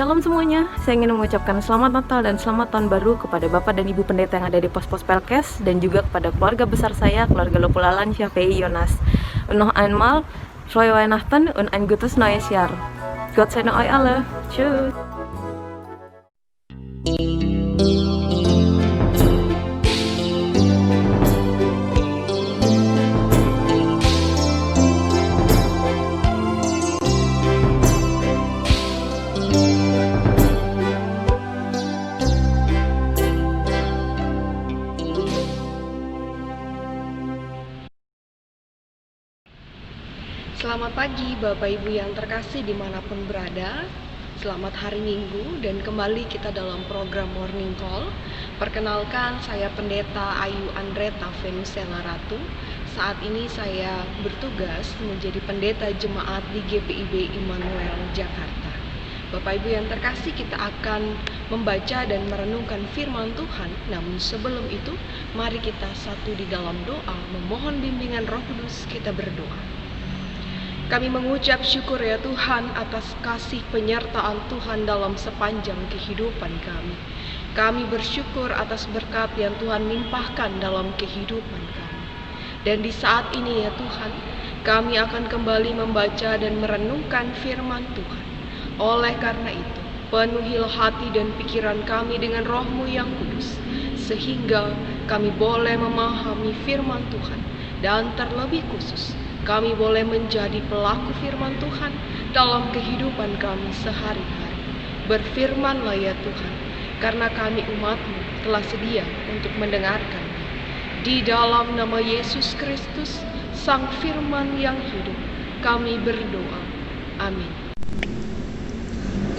Shalom semuanya, saya ingin mengucapkan selamat Natal dan selamat Tahun Baru kepada Bapak dan Ibu Pendeta yang ada di pos-pos Pelkes dan juga kepada keluarga besar saya, keluarga Lopulalan, Syafei, Yonas. Noch einmal, frohe Weihnachten und ein gutes neues Jahr. Gott segne euch alle. Tschüss. Selamat pagi Bapak Ibu yang terkasih dimanapun berada. Selamat hari Minggu dan kembali kita dalam program Morning Call. Perkenalkan, saya Pendeta Ayu Andreta Venusela Ratu. Saat ini saya bertugas menjadi pendeta jemaat di GPIB Immanuel Jakarta. Bapak Ibu yang terkasih, kita akan membaca dan merenungkan firman Tuhan. Namun sebelum itu, mari kita satu di dalam doa, memohon bimbingan Roh Kudus. Kita berdoa. Kami mengucap syukur ya Tuhan atas kasih penyertaan Tuhan dalam sepanjang kehidupan kami. Kami bersyukur atas berkat yang Tuhan limpahkan dalam kehidupan kami. Dan di saat ini ya Tuhan, kami akan kembali membaca dan merenungkan firman Tuhan. Oleh karena itu, penuhilah hati dan pikiran kami dengan Roh-Mu yang kudus, sehingga kami boleh memahami firman Tuhan, dan terlebih khusus, kami boleh menjadi pelaku firman Tuhan dalam kehidupan kami sehari-hari. Berfirmanlah ya Tuhan, karena kami umat-Mu telah sedia untuk mendengarkan. Di dalam nama Yesus Kristus, Sang Firman yang hidup, kami berdoa. Amin.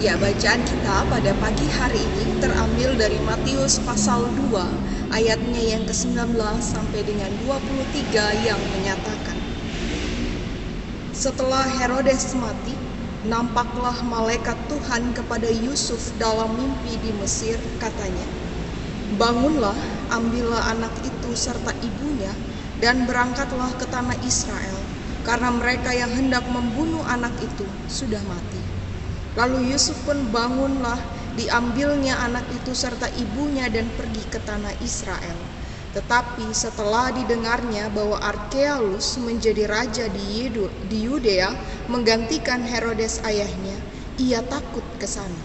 Ya, bacaan kita pada pagi hari ini terambil dari Matius pasal 2, ayatnya yang ke-19 sampai dengan 23 yang menyatakan, setelah Herodes mati, nampaklah malaikat Tuhan kepada Yusuf dalam mimpi di Mesir, katanya, bangunlah, ambillah anak itu serta ibunya, dan berangkatlah ke tanah Israel, karena mereka yang hendak membunuh anak itu sudah mati. Lalu Yusuf pun bangunlah, diambilnya anak itu serta ibunya dan pergi ke tanah Israel. Tetapi setelah didengarnya bahwa Arkealus menjadi raja di Yudea menggantikan Herodes ayahnya, ia takut ke sana.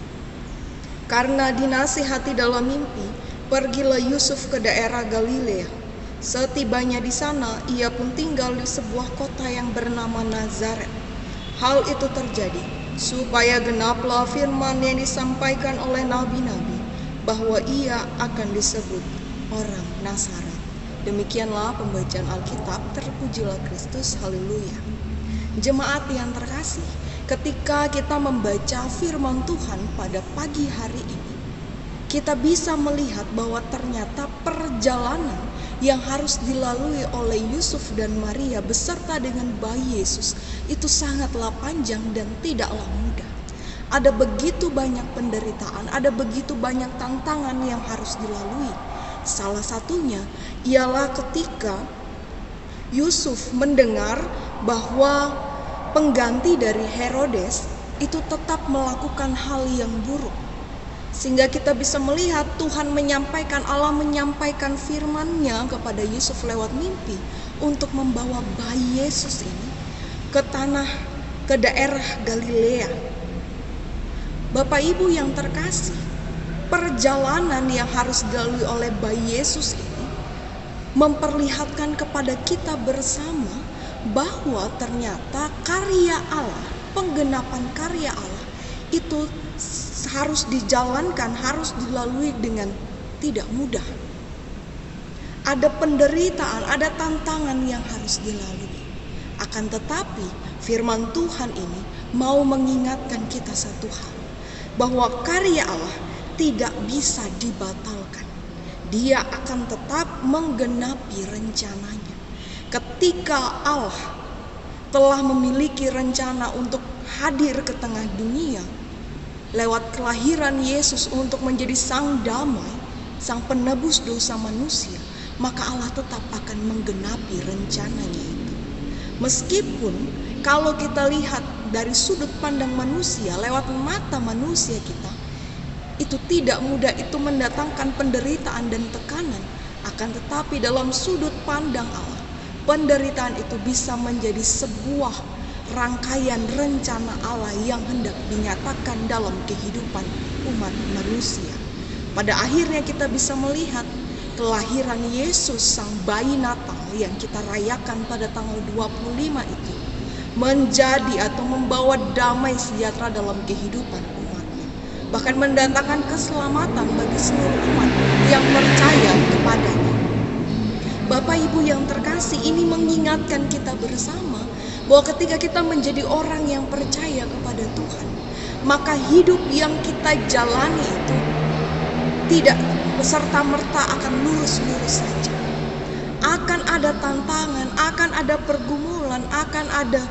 Karena dinasihati dalam mimpi, pergilah Yusuf ke daerah Galilea. Setibanya di sana, ia pun tinggal di sebuah kota yang bernama Nazaret. Hal itu terjadi supaya genaplah firman yang disampaikan oleh nabi-nabi, bahwa ia akan disebut orang Nazaret. Demikianlah pembacaan Alkitab. Terpujilah Kristus, haleluya. Jemaat yang terkasih, ketika kita membaca firman Tuhan pada pagi hari ini, kita bisa melihat bahwa ternyata perjalanan yang harus dilalui oleh Yusuf dan Maria beserta dengan bayi Yesus itu sangatlah panjang dan tidaklah mudah. Ada begitu banyak penderitaan, ada begitu banyak tantangan yang harus dilalui. Salah satunya ialah ketika Yusuf mendengar bahwa pengganti dari Herodes itu tetap melakukan hal yang buruk. Sehingga kita bisa melihat Allah menyampaikan firman-Nya kepada Yusuf lewat mimpi untuk membawa bayi Yesus ini ke daerah Galilea. Bapak Ibu yang terkasih, perjalanan yang harus dilalui oleh bayi Yesus ini memperlihatkan kepada kita bersama bahwa ternyata karya Allah, penggenapan karya Allah itu harus dijalankan, harus dilalui dengan tidak mudah. Ada penderitaan, ada tantangan yang harus dilalui. Akan tetapi firman Tuhan ini mau mengingatkan kita satu hal, bahwa karya Allah tidak bisa dibatalkan. Dia akan tetap menggenapi rencananya. Ketika Allah telah memiliki rencana untuk hadir ke tengah dunia lewat kelahiran Yesus untuk menjadi sang damai, sang penebus dosa manusia, maka Allah tetap akan menggenapi rencananya itu. Meskipun kalau kita lihat dari sudut pandang manusia, lewat mata manusia kita, itu tidak mudah, itu mendatangkan penderitaan dan tekanan. Akan tetapi dalam sudut pandang Allah, penderitaan itu bisa menjadi sebuah rangkaian rencana Allah yang hendak dinyatakan dalam kehidupan umat manusia. Pada akhirnya kita bisa melihat kelahiran Yesus sang bayi Natal yang kita rayakan pada tanggal 25 itu menjadi atau membawa damai sejahtera dalam kehidupan umatnya, bahkan mendatangkan keselamatan bagi seluruh umat yang percaya kepadanya. Bapak Ibu yang terkasih, ini mengingatkan kita bersama bahwa ketika kita menjadi orang yang percaya kepada Tuhan, maka hidup yang kita jalani itu tidak serta-merta akan lurus-lurus saja. Akan ada tantangan, akan ada pergumulan, akan ada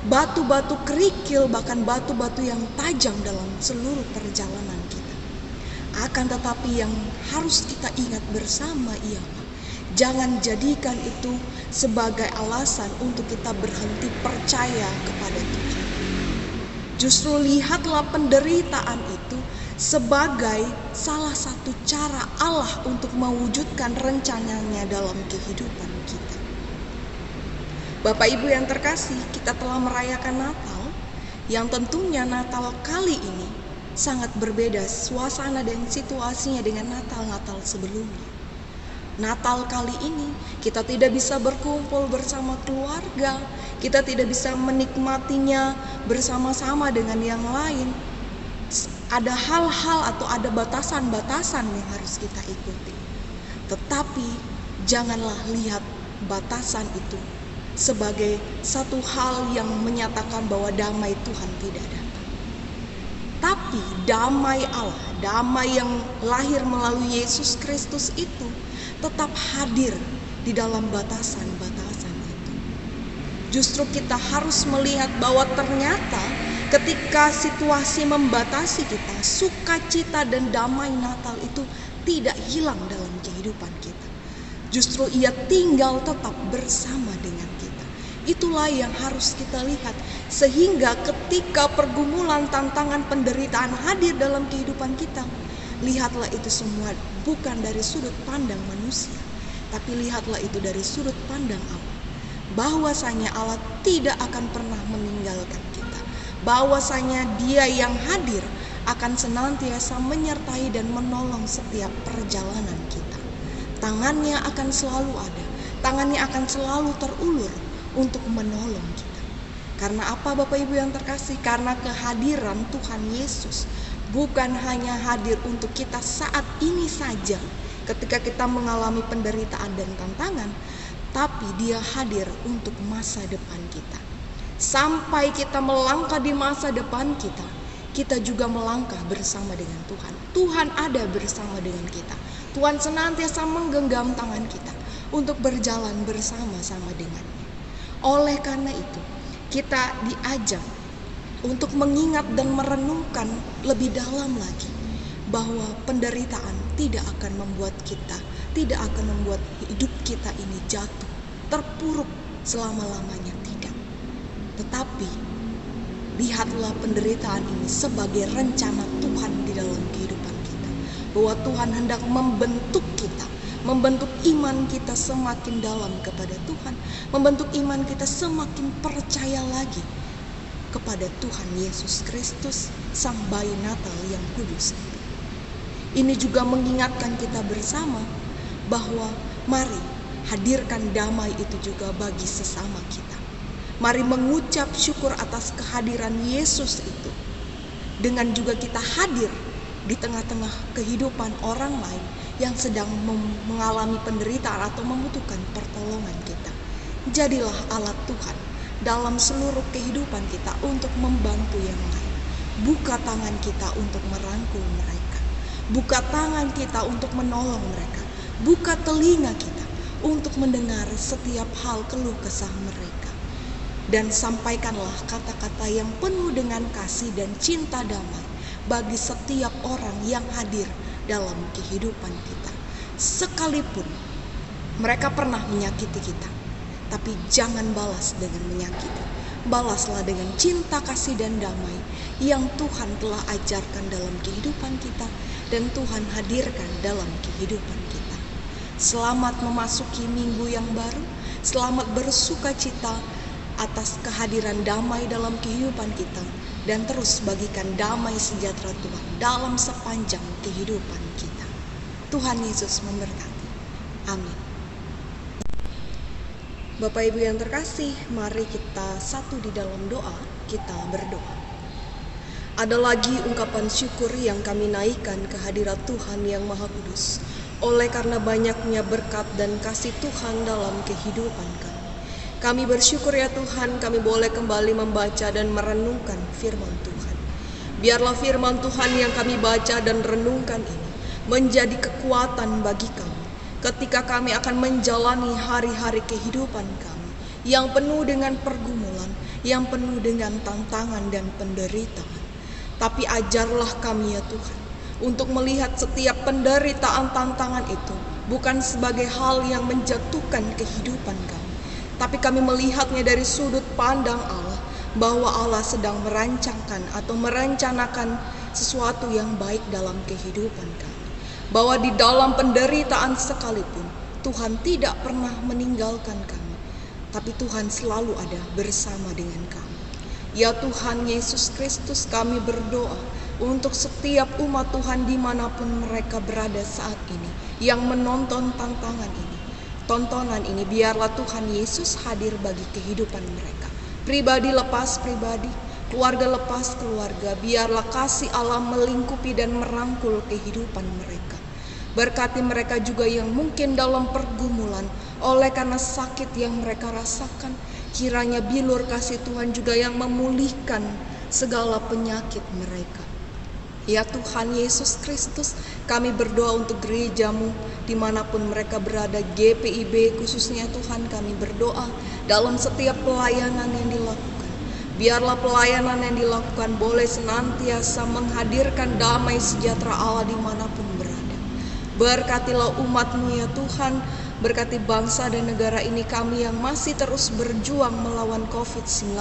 batu-batu kerikil, bahkan batu-batu yang tajam dalam seluruh perjalanan kita. Akan tetapi yang harus kita ingat bersama ialah jangan jadikan itu sebagai alasan untuk kita berhenti percaya kepada Tuhan. Justru lihatlah penderitaan itu sebagai salah satu cara Allah untuk mewujudkan rencananya dalam kehidupan kita. Bapak Ibu yang terkasih, kita telah merayakan Natal, yang tentunya Natal kali ini sangat berbeda suasana dan situasinya dengan Natal-Natal sebelumnya. Natal kali ini kita tidak bisa berkumpul bersama keluarga, kita tidak bisa menikmatinya bersama-sama dengan yang lain. Ada hal-hal atau ada batasan-batasan yang harus kita ikuti. Tetapi janganlah lihat batasan itu sebagai satu hal yang menyatakan bahwa damai Tuhan tidak datang. Tapi damai Allah, damai yang lahir melalui Yesus Kristus itu tetap hadir di dalam batasan-batasan itu. Justru kita harus melihat bahwa ternyata ketika situasi membatasi kita, sukacita dan damai Natal itu tidak hilang dalam kehidupan kita. Justru ia tinggal tetap bersama dengan kita. Itulah yang harus kita lihat. Sehingga ketika pergumulan, tantangan, penderitaan hadir dalam kehidupan kita, lihatlah itu semua bukan dari sudut pandang manusia, tapi lihatlah itu dari sudut pandang Allah. Bahwasanya Allah tidak akan pernah meninggalkan kita. Bahwasanya Dia yang hadir akan senantiasa menyertai dan menolong setiap perjalanan kita. Tangannya akan selalu ada, tangannya akan selalu terulur untuk menolong kita. Karena apa Bapak Ibu yang terkasih? Karena kehadiran Tuhan Yesus bukan hanya hadir untuk kita saat ini saja ketika kita mengalami penderitaan dan tantangan, tapi Dia hadir untuk masa depan kita. Sampai kita melangkah di masa depan kita, kita juga melangkah bersama dengan Tuhan. Tuhan ada bersama dengan kita. Tuhan senantiasa menggenggam tangan kita untuk berjalan bersama-sama dengannya. Oleh karena itu, kita diajak untuk mengingat dan merenungkan lebih dalam lagi bahwa penderitaan tidak akan membuat kita, tidak akan membuat hidup kita ini jatuh, terpuruk selama-lamanya, tidak. Tetapi lihatlah penderitaan ini sebagai rencana Tuhan di dalam kehidupan kita. Bahwa Tuhan hendak membentuk kita, membentuk iman kita semakin dalam kepada Tuhan, membentuk iman kita semakin percaya lagi kepada Tuhan Yesus Kristus, Sang Bayi Natal yang kudus. Ini juga mengingatkan kita bersama bahwa mari hadirkan damai itu juga bagi sesama kita. Mari mengucap syukur atas kehadiran Yesus itu, dengan juga kita hadir di tengah-tengah kehidupan orang lain yang sedang mengalami penderitaan atau membutuhkan pertolongan kita. Jadilah alat Tuhan dalam seluruh kehidupan kita untuk membantu yang lain. Buka tangan kita untuk merangkul mereka. Buka tangan kita untuk menolong mereka. Buka telinga kita untuk mendengar setiap hal keluh kesah mereka. Dan sampaikanlah kata-kata yang penuh dengan kasih dan cinta damai bagi setiap orang yang hadir dalam kehidupan kita. Sekalipun mereka pernah menyakiti kita, tapi jangan balas dengan menyakiti. balaslah dengan cinta, kasih, dan damai yang Tuhan telah ajarkan dalam kehidupan kita dan Tuhan hadirkan dalam kehidupan kita. Selamat memasuki minggu yang baru, selamat bersuka cita atas kehadiran damai dalam kehidupan kita, dan terus bagikan damai sejahtera Tuhan dalam sepanjang kehidupan kita. Tuhan Yesus memberkati. Amin. Bapak Ibu yang terkasih, mari kita satu di dalam doa, kita berdoa. Ada lagi ungkapan syukur yang kami naikkan ke hadirat Tuhan yang Maha Kudus, oleh karena banyaknya berkat dan kasih Tuhan dalam kehidupan kami. Kami bersyukur ya Tuhan, kami boleh kembali membaca dan merenungkan firman Tuhan. Biarlah firman Tuhan yang kami baca dan renungkan ini menjadi kekuatan bagi kami ketika kami akan menjalani hari-hari kehidupan kami yang penuh dengan pergumulan, yang penuh dengan tantangan dan penderitaan. Tapi ajarlah kami ya Tuhan untuk melihat setiap penderitaan tantangan itu bukan sebagai hal yang menjatuhkan kehidupan kami, tapi kami melihatnya dari sudut pandang Allah, bahwa Allah sedang merancangkan atau merencanakan sesuatu yang baik dalam kehidupan kami. Bahwa di dalam penderitaan sekalipun Tuhan tidak pernah meninggalkan kami, tapi Tuhan selalu ada bersama dengan kami. Ya Tuhan Yesus Kristus, kami berdoa untuk setiap umat Tuhan dimanapun mereka berada saat ini, yang menonton tontonan ini, biarlah Tuhan Yesus hadir bagi kehidupan mereka. Pribadi lepas pribadi, keluarga lepas keluarga, biarlah kasih Allah melingkupi dan merangkul kehidupan mereka. Berkati mereka juga yang mungkin dalam pergumulan oleh karena sakit yang mereka rasakan. Kiranya bilur kasih Tuhan juga yang memulihkan segala penyakit mereka. Ya Tuhan Yesus Kristus, kami berdoa untuk gerejamu dimanapun mereka berada, GPIB khususnya Tuhan, kami berdoa dalam setiap pelayanan yang dilakukan. Biarlah pelayanan yang dilakukan boleh senantiasa menghadirkan damai sejahtera Allah dimanapun berada. Berkatilah umat-Mu ya Tuhan, berkati bangsa dan negara ini kami yang masih terus berjuang melawan COVID-19.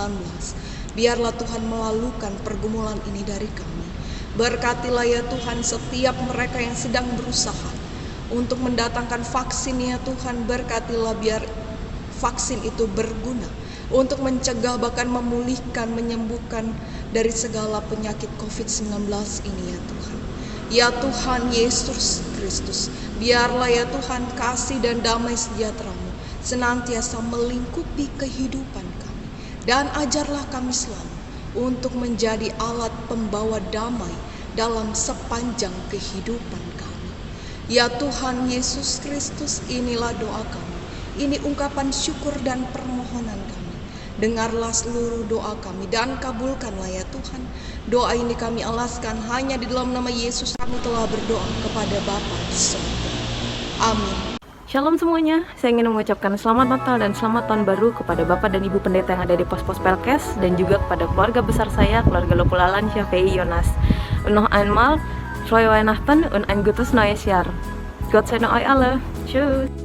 Biarlah Tuhan melalukan pergumulan ini dari kami. Berkatilah ya Tuhan setiap mereka yang sedang berusaha untuk mendatangkan vaksin ya Tuhan. Berkatilah biar vaksin itu berguna untuk mencegah bahkan memulihkan, menyembuhkan dari segala penyakit COVID-19 ini ya Tuhan. Ya Tuhan Yesus Kristus, biarlah ya Tuhan kasih dan damai sejahtera-Mu senantiasa melingkupi kehidupan kami. Dan ajarlah kami selalu untuk menjadi alat pembawa damai dalam sepanjang kehidupan kami. Ya Tuhan Yesus Kristus, inilah doa kami. Ini ungkapan syukur dan permohonan kami. Dengarlah seluruh doa kami dan kabulkanlah ya Tuhan. Doa ini kami alaskan hanya di dalam nama Yesus kami telah berdoa kepada Bapa di surga. Amin. Shalom semuanya, saya ingin mengucapkan selamat Natal dan selamat Tahun Baru kepada Bapak dan Ibu Pendeta yang ada di pos-pos Pelkes, dan juga kepada keluarga besar saya, keluarga Lopulalan, Syafei Yonas. Noch einmal, Frohe Weihnachten und ein gutes neues Jahr. Gott sei Dank euch alle. Tschüss.